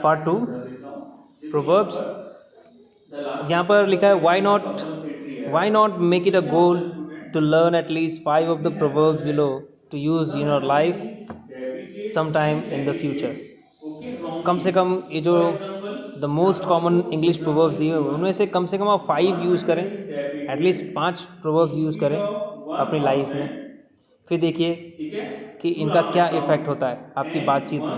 Part two, proverbs. यहाँ पर लिखा है why not make it a goal to learn at least 5 of the proverbs below to use in your life some time in the future. कम से कम ये जो the most common English proverbs दिए हुए उनमें से कम आप 5 यूज़ करें, एटलीस्ट 5 प्रोवर्ब्स यूज़ करें अपनी लाइफ में। फिर देखिए कि इनका क्या इफ़ेक्ट होता है आपकी बातचीत में।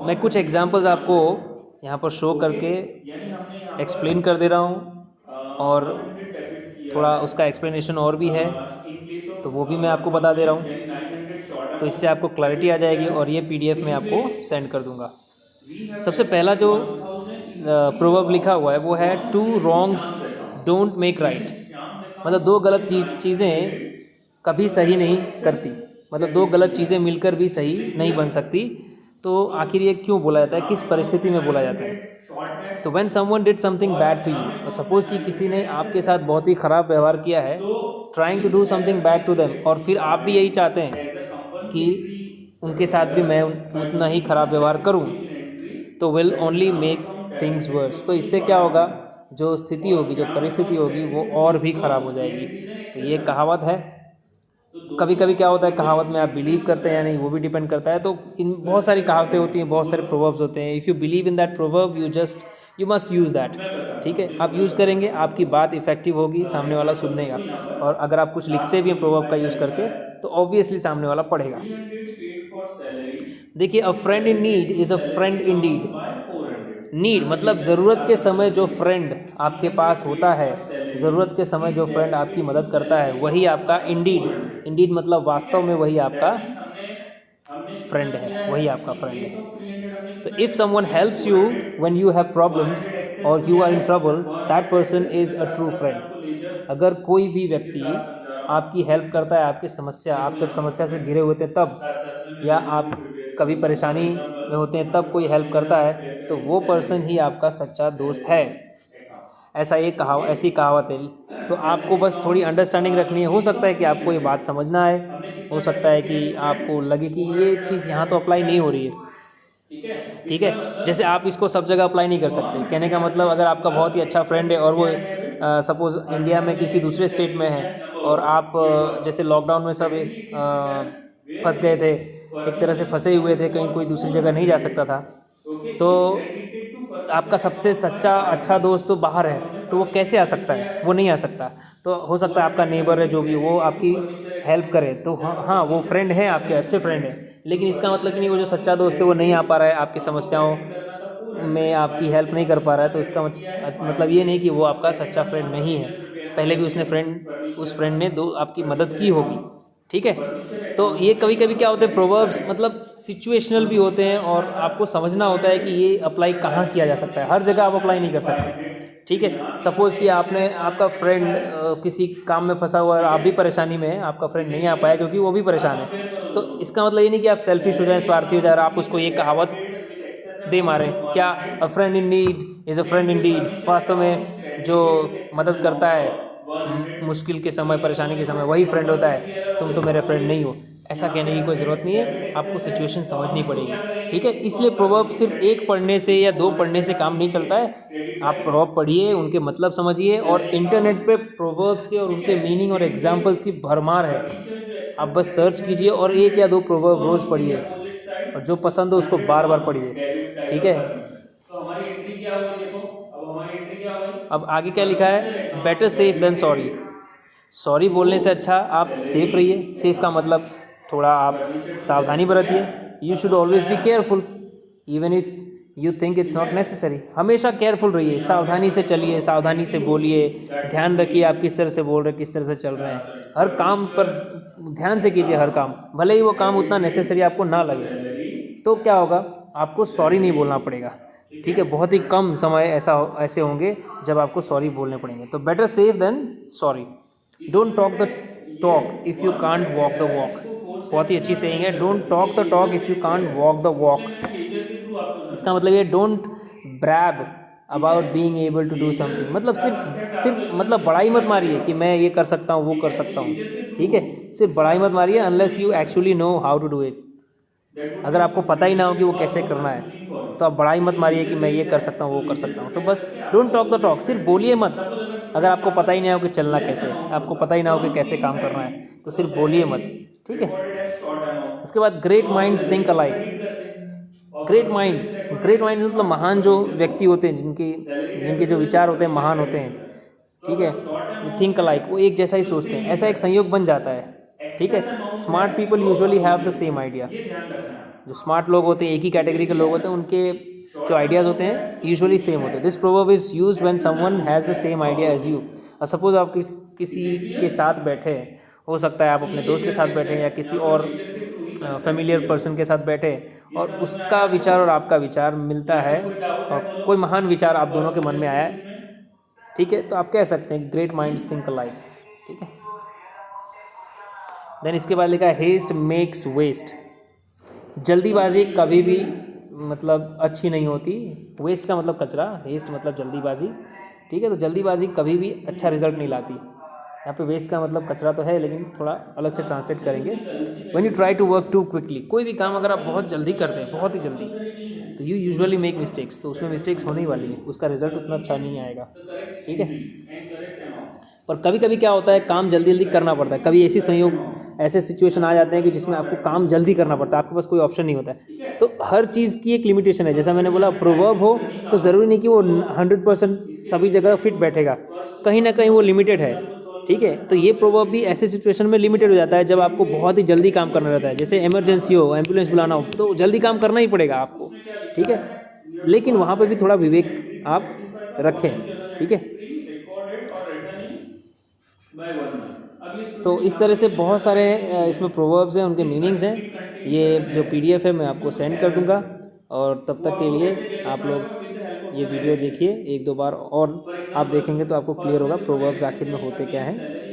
मैं कुछ एग्जांपल्स आपको यहाँ पर शो करके एक्सप्लेन कर दे रहा हूँ, और थोड़ा उसका एक्सप्लेनेशन और भी है तो वो भी मैं आपको बता दे रहा हूँ, तो इससे आपको क्लैरिटी आ जाएगी और ये पीडीएफ में आपको सेंड कर दूँगा। सबसे पहला जो प्रोवर्ब लिखा हुआ है वो है two wrongs don't make right. मतलब दो गलत चीज़ें कभी सही नहीं करती, मतलब दो गलत चीज़ें मिलकर भी सही नहीं बन सकती। तो आखिर ये क्यों बोला जाता है, किस परिस्थिति में बोला जाता है? तो when someone did something bad to you, और सपोज कि किसी ने आपके साथ बहुत ही ख़राब व्यवहार किया है, trying to do something bad to them, और फिर आप भी यही चाहते हैं कि उनके साथ भी मैं उतना ही ख़राब व्यवहार करूं, तो will only make things verse. तो इससे क्या होगा, जो स्थिति होगी, जो परिस्थिति होगी, वो और भी ख़राब हो जाएगी। तो ये कहावत है। कभी कभी क्या होता है, कहावत में आप बिलीव करते हैं या नहीं वो भी डिपेंड करता है। तो इन बहुत सारी कहावतें होती हैं, बहुत सारे प्रोवर्ब्स होते हैं। If you believe in that proverb you must use that. ठीक है, आप यूज़ करेंगे, आपकी बात इफेक्टिव होगी, सामने वाला सुनेगा। और अगर आप कुछ लिखते भी हैं प्रोवर्ब का यूज़ करके तो ऑब्वियसली सामने वाला पढ़ेगा। देखिए, a friend in need is a friend in deed. Need मतलब ज़रूरत के समय जो फ्रेंड आपके पास होता है, ज़रूरत के समय जो फ्रेंड आपकी मदद करता है, वही आपका इंडीड। इंडीड मतलब वास्तव में वही आपका फ्रेंड है, वही आपका फ्रेंड है। तो if someone helps you when you have problems और you are in trouble, that person is a true friend. अगर कोई भी व्यक्ति आपकी हेल्प करता है, आपकी समस्या, आप जब समस्या से घिरे हुए थे तब, या आप कभी परेशानी में होते हैं तब कोई हेल्प करता है, तो वो पर्सन ही आपका सच्चा दोस्त है। ऐसी कहावत है। तो आपको बस थोड़ी अंडरस्टैंडिंग रखनी है। हो सकता है कि आपको ये बात समझना आए, हो सकता है कि आपको लगे कि ये चीज़ यहाँ तो अप्लाई नहीं हो रही है। ठीक है, जैसे आप इसको सब जगह अप्लाई नहीं कर सकते। कहने का मतलब, अगर आपका बहुत ही अच्छा फ्रेंड है और वो सपोज़ इंडिया में किसी दूसरे स्टेट में है, और आप जैसे लॉकडाउन में सब फंस गए थे, एक तरह से फंसे हुए थे, कहीं कोई दूसरी जगह नहीं जा सकता था, तो आपका सबसे सच्चा अच्छा दोस्त तो बाहर है, तो वो कैसे आ सकता है? वो नहीं आ सकता। तो हो सकता है आपका नेबर है जो भी, वो आपकी हेल्प करे, तो हाँ हाँ वो फ्रेंड है, आपके अच्छे फ्रेंड है। लेकिन इसका मतलब कि नहीं, वो जो सच्चा दोस्त है वो नहीं आ पा रहा है आपकी समस्याओं में, आपकी हेल्प नहीं कर पा रहा है, तो इसका मतलब ये नहीं कि वो आपका सच्चा फ्रेंड नहीं है। पहले भी उस फ्रेंड ने दो आपकी मदद की होगी। ठीक है, तो ये कभी कभी क्या होते हैं, प्रोवर्ब्स मतलब सिचुएशनल भी होते हैं, और आपको समझना होता है कि ये अप्लाई कहाँ किया जा सकता है। हर जगह आप अप्लाई नहीं कर सकते। ठीक है, सपोज़ कि आपका फ्रेंड किसी काम में फंसा हुआ है और आप भी परेशानी में हैं, आपका फ्रेंड नहीं आ पाया क्योंकि वो भी परेशान है, तो इसका मतलब ये नहीं कि आप सेल्फिश हो जाएं, स्वार्थी हो जाए, आप उसको ये कहावत दे मारें क्या, a friend in need is a friend in deed. वास्तव में जो मदद करता है मुश्किल के समय, परेशानी के समय, वही फ्रेंड होता है। तुम तो मेरे फ्रेंड नहीं हो, ऐसा कहने की कोई ज़रूरत नहीं है। आपको सिचुएशन समझनी पड़ेगी। ठीक है, इसलिए प्रोवर्ब सिर्फ एक पढ़ने से या दो पढ़ने से काम नहीं चलता है। आप प्रोवर्ब पढ़िए, उनके मतलब समझिए, और इंटरनेट पे प्रोवर्ब्स के और उनके मीनिंग और एग्जाम्पल्स की भरमार है। आप बस सर्च कीजिए और एक या दो प्रोवर्ब रोज़ पढ़िए, और जो पसंद हो उसको बार बार पढ़िए। ठीक है, अब आगे क्या लिखा है, better safe than sorry. Sorry बोलने से अच्छा आप सेफ रहिए। सेफ का मतलब थोड़ा आप सावधानी बरतिए। You should always be careful even if you think it's not necessary. हमेशा केयरफुल रहिए, सावधानी से चलिए, सावधानी से बोलिए, ध्यान रखिए आप किस तरह से बोल रहे हैं, किस तरह से चल रहे हैं। हर काम पर ध्यान से कीजिए, हर काम, भले ही वो काम उतना नेसेसरी आपको ना लगे। तो क्या होगा, आपको सॉरी नहीं बोलना पड़ेगा। ठीक है, बहुत ही कम समय ऐसे होंगे जब आपको सॉरी बोलने पड़ेंगे। तो better safe than sorry. Don't talk the talk if you can't walk the walk. बहुत ही अच्छी सेइंग है, don't talk the talk if you can't walk the walk. इसका मतलब ये, don't brag about being able to do something. मतलब सिर्फ मतलब बड़ाई मत मारिए कि मैं ये कर सकता हूँ, वो कर सकता हूँ। ठीक है, सिर्फ बड़ाई मत मारिए, unless you actually know how to do it. अगर आपको पता ही ना हो कि वो कैसे करना है तो आप बड़ाई मत मारिए कि मैं ये कर सकता हूँ वो कर सकता हूँ। तो बस डोंट टॉक द टॉक, सिर्फ बोलिए मत। अगर आपको पता ही नहीं हो कि चलना कैसे है, आपको पता ही ना हो कि कैसे काम करना है, तो सिर्फ बोलिए मत, ठीक है। उसके बाद great minds think alike. Great minds मतलब महान जो व्यक्ति होते हैं, जिनके जिनके जो विचार होते हैं महान होते हैं, ठीक है, जो थिंक अलाइक, वो एक जैसा ही सोचते हैं, ऐसा एक संयोग बन जाता है, ठीक है। Smart people usually have the same idea. जो स्मार्ट लोग होते हैं, एक ही कैटेगरी के लोग होते हैं, उनके जो आइडियाज़ होते हैं यूजुअली सेम होते हैं। This proverb is used when someone has the same idea as you. और सपोज आप किसी के साथ बैठे हैं, हो सकता है आप अपने दोस्त के साथ बैठे हैं या किसी और फेमिलियर पर्सन के साथ बैठे, और उसका विचार और आपका विचार मिलता है और कोई महान विचार आप दोनों के मन में आया है, ठीक है, तो आप कह सकते हैं ग्रेट माइंड्स थिंक अलाइक, ठीक है। देन इसके बाद लिखा है हेस्ट मेक्स वेस्ट। जल्दीबाजी कभी भी मतलब अच्छी नहीं होती। वेस्ट का मतलब कचरा, हेस्ट मतलब जल्दीबाजी, ठीक है। तो जल्दीबाजी कभी भी अच्छा रिजल्ट नहीं लाती। यहाँ पे वेस्ट का मतलब कचरा तो है, लेकिन थोड़ा अलग से ट्रांसलेट करेंगे। When you try to work to quickly, कोई भी काम अगर आप बहुत जल्दी करते हैं, बहुत ही जल्दी, तो यू यूजुअली मेक मिस्टेक्स, तो उसमें मिस्टेक्स होने ही वाली है, उसका रिजल्ट उतना अच्छा नहीं आएगा, ठीक है। पर कभी कभी क्या होता है, काम जल्दी जल्दी करना पड़ता है। कभी ऐसी संयोग, ऐसे सिचुएशन आ जाते हैं कि जिसमें आपको काम जल्दी करना पड़ता है, आपके पास कोई ऑप्शन नहीं होता है। तो हर चीज़ की एक लिमिटेशन है। जैसा मैंने बोला, प्रोवर्ब हो तो ज़रूरी नहीं कि वो 100% सभी जगह फिट बैठेगा, कहीं ना कहीं वो लिमिटेड है, ठीक है। तो ये प्रोवर्ब भी ऐसे सिचुएशन में लिमिटेड हो जाता है जब आपको बहुत ही जल्दी काम करना रहता है, जैसे इमरजेंसी हो, एम्बुलेंस बुलाना हो, तो जल्दी काम करना ही पड़ेगा आपको, ठीक है। लेकिन वहाँ पर भी थोड़ा विवेक आप रखें, ठीक है। तो इस तरह से बहुत सारे इसमें प्रोवर्ब्स हैं, उनके मीनिंग्स हैं। ये जो पीडीएफ है मैं आपको सेंड कर दूंगा, और तब तक के लिए आप लोग ये वीडियो देखिए एक दो बार, और आप देखेंगे तो आपको क्लियर होगा प्रोवर्ब्स आखिर में होते क्या हैं।